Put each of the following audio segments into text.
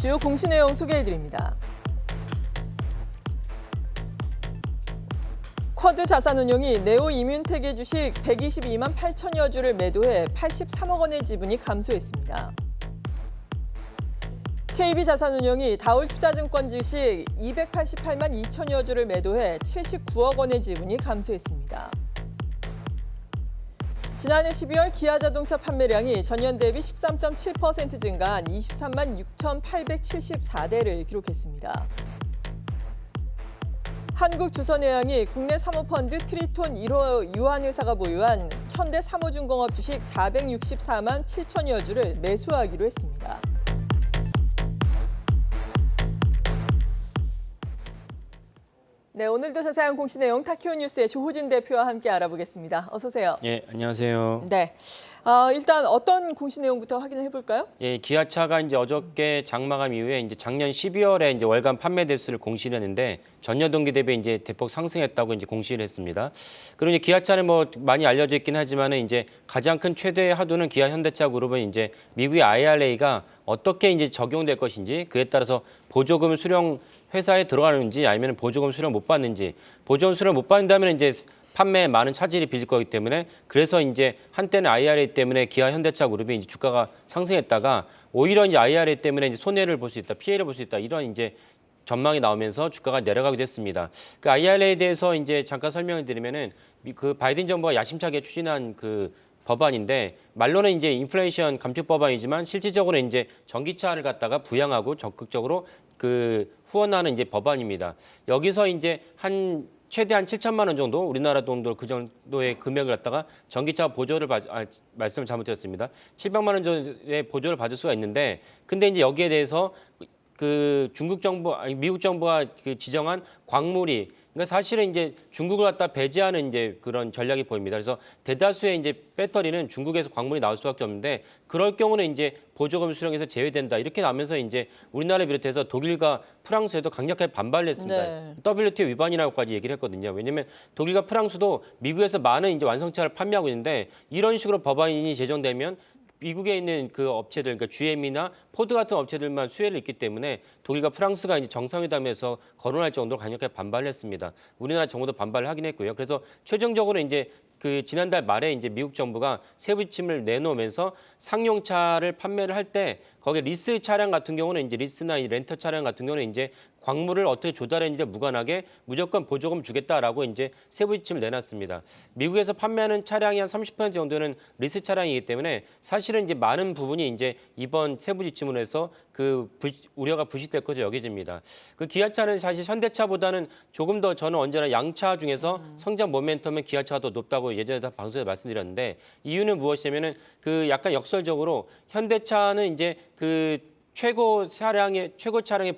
주요 공시 내용 소개해드립니다. 쿼드 자산운용이 네오 이뮨텍의 주식 122만 8천여 주를 매도해 83억 원의 지분이 감소했습니다. KB자산운용이 다올투자증권 주식 288만 2천여 주를 매도해 79억 원의 지분이 감소했습니다. 지난해 12월 기아자동차 판매량이 전년 대비 13.7% 증가한 23만 6,874대를 기록했습니다. 한국조선해양이 국내 사모펀드 트리톤 1호 유한회사가 보유한 현대사모중공업 주식 464만 7천여 주를 매수하기로 했습니다. 네, 오늘도 자세한 공시 내용 타키오 뉴스의 조호진 대표와 함께 알아보겠습니다. 어서 오세요. 예, 안녕하세요. 네, 일단 어떤 공시 내용부터 확인해 볼까요? 예, 기아차가 이제 어저께 장마감 이후에 이제 작년 12월에 이제 월간 판매 대수를 공시를 했는데 전년 동기 대비 이제 대폭 상승했다고 이제 공시를 했습니다. 그리고 이제 기아차는 뭐 많이 알려져 있긴 하지만은 이제 가장 큰 최대 하도는 기아 현대차 그룹은 이제 미국의 IRA가 어떻게 이제 적용될 것인지 그에 따라서 보조금 수령 회사에 들어가는지 아니면 보조금 수령 못 받는지 보조금 수령 못 받는다면 이제 판매에 많은 차질이 빚을 거기 때문에 그래서 이제 한때는 IRA 때문에 기아 현대차 그룹이 이제 주가가 상승했다가 오히려 이제 IRA 때문에 이제 손해를 볼 수 있다, 피해를 볼 수 있다 이런 이제 전망이 나오면서 주가가 내려가기도 했습니다. 그 IRA에 대해서 이제 잠깐 설명을 드리면은 그 바이든 정부가 야심차게 추진한 그 법안인데 말로는 이제 인플레이션 감축 법안이지만 실질적으로 이제 전기차를 갖다가 부양하고 적극적으로 그 후원하는 이제 법안입니다. 여기서 이제 한 최대한 7천만 원 정도 우리나라 돈으로 그 정도의 금액을 갖다가 전기차 보조를 말씀을 잘못드렸습니다. 700만 원 정도의 보조를 받을 수가 있는데 근데 이제 여기에 대해서 그 중국 정부 아니 미국 정부가 그 지정한 광물이 그러니까 사실은 이제 중국을 갖다 배제하는 이제 그런 전략이 보입니다. 그래서 대다수의 이제 배터리는 중국에서 광물이 나올 수밖에 없는데 그럴 경우는 이제 보조금 수령에서 제외된다 이렇게 나면서 이제 우리나라를 비롯해서 독일과 프랑스에도 강력하게 반발을 했습니다. 네. WTO 위반이라고까지 얘기를 했거든요. 왜냐하면 독일과 프랑스도 미국에서 많은 이제 완성차를 판매하고 있는데 이런 식으로 법안이 제정되면 미국에 있는 그 업체들, 그러니까 GM이나 포드 같은 업체들만 수혜를 입기 때문에 독일과 프랑스가 이제 정상회담에서 거론할 정도로 강력하게 반발을 했습니다. 우리나라 정부도 반발을 하긴 했고요. 그래서 최종적으로 이제 그 지난달 말에 이제 미국 정부가 세부 지침을 내놓으면서 상용차를 판매를 할 때 거기에 리스 차량 같은 경우는 이제 리스나 이 렌터 차량 같은 경우는 이제 광물을 어떻게 조달했는지 무관하게 무조건 보조금 주겠다라고 이제 세부 지침을 내놨습니다. 미국에서 판매하는 차량이 한 30% 정도는 리스 차량이기 때문에 사실은 이제 많은 부분이 이제 이번 세부 지침으로 해서 그 우려가 부식될 것으로 여겨집니다. 그 기아차는 사실 현대차보다는 조금 더 저는 언제나 양차 중에서 성장 모멘텀은 기아차가 더 높다고 예전에 다 방송에서 말씀드렸는데 이유는 무엇이냐면은 그 약간 역설적으로 현대차는 이제 그 최고 차량의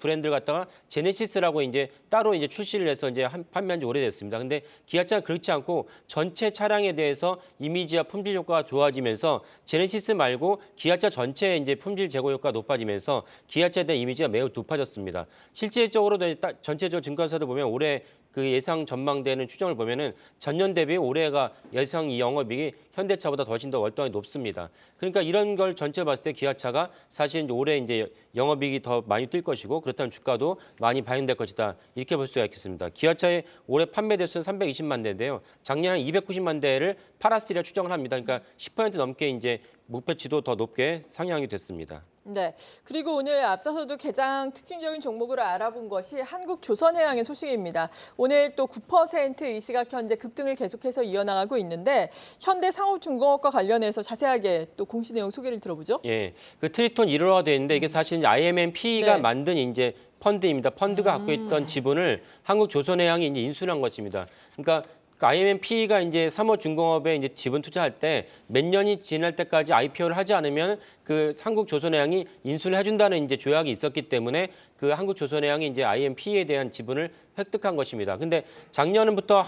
브랜드를 갖다가 제네시스라고 이제 따로 이제 출시를 해서 이제 판매한 지 오래됐습니다. 근데 기아차는 그렇지 않고 전체 차량에 대해서 이미지와 품질 효과가 좋아지면서 제네시스 말고 기아차 전체의 이제 품질 제고 효과가 높아지면서 기아차에 대한 이미지가 매우 높아졌습니다. 실질적으로도 전체적으로 증권사들 보면 올해 그 예상 전망되는 추정을 보면은 전년 대비 올해가 예상 이 영업이익이 현대차보다 훨씬 더 월등하게 높습니다. 그러니까 이런 걸 전체로 봤을 때 기아차가 사실 이제 올해 이제 영업이익이 더 많이 뛸 것이고 그렇다면 주가도 많이 반영될 것이다. 이렇게 볼 수가 있겠습니다. 기아차의 올해 판매 대수는 320만 대인데요. 작년 한 290만 대를 팔았으리라 추정을 합니다. 그러니까 10% 넘게 이제 목표치도 더 높게 상향이 됐습니다. 네, 그리고 오늘 앞서서도 가장 특징적인 종목으로 알아본 것이 한국조선해양의 소식입니다. 오늘 또 9% 이 시각 현재 급등을 계속해서 이어나가고 있는데 현대상호중공업과 관련해서 자세하게 또 공시 내용 소개를 들어보죠. 예, 그 트리톤 1호가 돼 있는데 이게 사실 IMMP가 네. 만든 이제 펀드입니다. 펀드가 갖고 있던 지분을 한국조선해양이 이제 인수한 것입니다. 그러니까 IMMP가 이제 삼호중공업에 이제 지분 투자할 때 몇 년이 지날 때까지 IPO를 하지 않으면 그 한국조선해양이 인수를 해준다는 이제 조약이 있었기 때문에 그 한국조선해양이 이제 IMP에 대한 지분을 획득한 것입니다. 근데 작년부터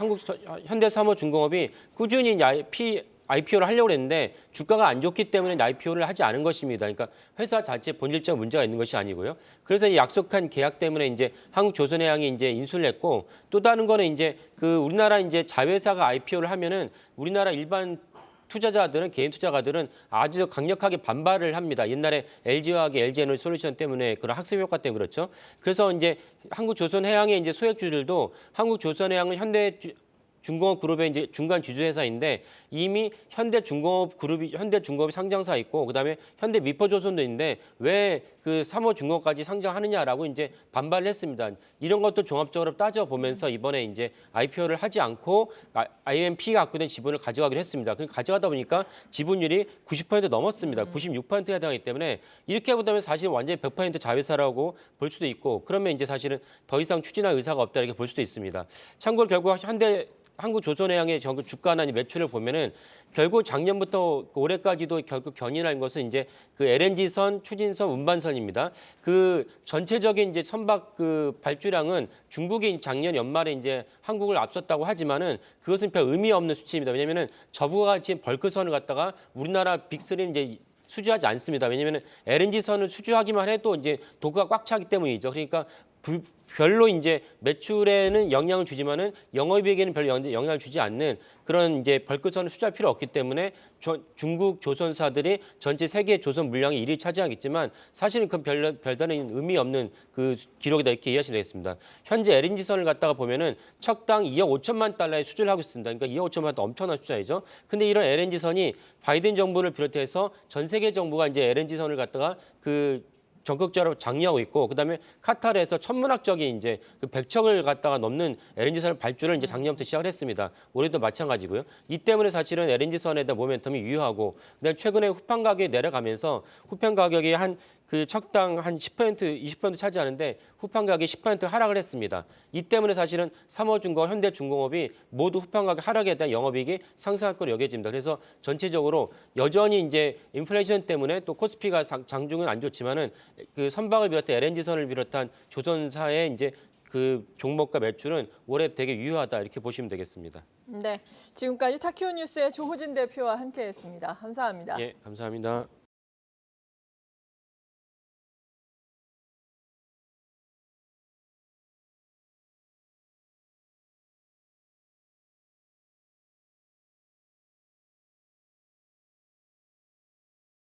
현대삼호중공업이 꾸준히 이제 IPO를 하려고 했는데 주가가 안 좋기 때문에 IPO를 하지 않은 것입니다. 그러니까 회사 자체 본질적 문제가 있는 것이 아니고요. 그래서 이 약속한 계약 때문에 이제 한국조선해양이 이제 인수를 했고 또 다른 거는 이제 그 우리나라 이제 자회사가 IPO를 하면은 우리나라 일반 투자자들은 개인 투자가들은 아주 강력하게 반발을 합니다. 옛날에 LG화학의 LG에너지솔루션 때문에 그런 학습 효과 때문에 그렇죠. 그래서 이제 한국조선해양의 이제 소액주들도 한국조선해양은 현대중공업 그룹의 이제 중간 지주회사인데 이미 현대중공업이 상장사 있고 그다음에 현대미포조선도 있는데 왜 그 3호중공업까지 상장하느냐라고 이제 반발을 했습니다. 이런 것도 종합적으로 따져 보면서 이번에 이제 IPO를 하지 않고 IMP가 갖고 있는 지분을 가져가기로 했습니다. 그 가져가다 보니까 지분율이 90% 넘었습니다. 96%에 해당하기 때문에 이렇게 보다면 사실 완전히 100% 자회사라고 볼 수도 있고 그러면 이제 사실은 더 이상 추진할 의사가 없다 이렇게 볼 수도 있습니다. 참고로 결국 한국조선해양의 주가나 매출을 보면은 결국 작년부터 올해까지도 결국 견인한 것은 이제 그 LNG선, 추진선, 운반선입니다. 그 전체적인 이제 선박 그 발주량은 중국이 작년 연말에 이제 한국을 앞섰다고 하지만은 그것은 별 의미 없는 수치입니다. 왜냐면은 저부가 같이 벌크선을 갖다가 우리나라 빅3는 이제 수주하지 않습니다. 왜냐면은 LNG선을 수주하기만 해도 이제 도구가 꽉 차기 때문이죠. 그러니까 별로 이제 매출에는 영향을 주지만은 영업이익에는 별로 영향을 주지 않는 그런 이제 벌크선을 수주할 필요 없기 때문에 중국 조선사들이 전체 세계 조선 물량의 1위 차지하겠지만 사실은 그 별다른 의미 없는 그 기록이다 이렇게 이해하시면 되겠습니다. 현재 LNG선을 갖다가 보면은 척당 2억 5천만 달러의 수주를 하고 있습니다. 그러니까 2억 5천만 달러 엄청난 수주이죠. 근데 이런 LNG선이 바이든 정부를 비롯해서 전 세계 정부가 이제 LNG선을 갖다가 그 적극적으로 장려하고 있고 그다음에 카타르에서 천문학적인 이제 그 100척을 갖다가 넘는 LNG선을 발주를 이제 작년부터 시작을 했습니다. 올해도 마찬가지고요. 이 때문에 사실은 LNG선에 대한 모멘텀이 유효하고 그다음에 최근에 후판 가격이 내려가면서 후판 가격이 한 그 척당 한 10%, 20% 차지하는데 후판 가격이 10% 하락을 했습니다. 이 때문에 사실은 3호중공업, 현대중공업이 모두 후판 가격 하락에 대한 영업이익이 상승할 거로 여겨집니다. 그래서 전체적으로 여전히 이제 인플레이션 때문에 또 코스피가 장중은 안 좋지만은 그 선박을 비롯한 LNG선을 비롯한 조선사의 이제 그 종목과 매출은 올해 되게 유효하다 이렇게 보시면 되겠습니다. 네, 지금까지 타키오 뉴스의 조호진 대표와 함께했습니다. 감사합니다. 예, 감사합니다.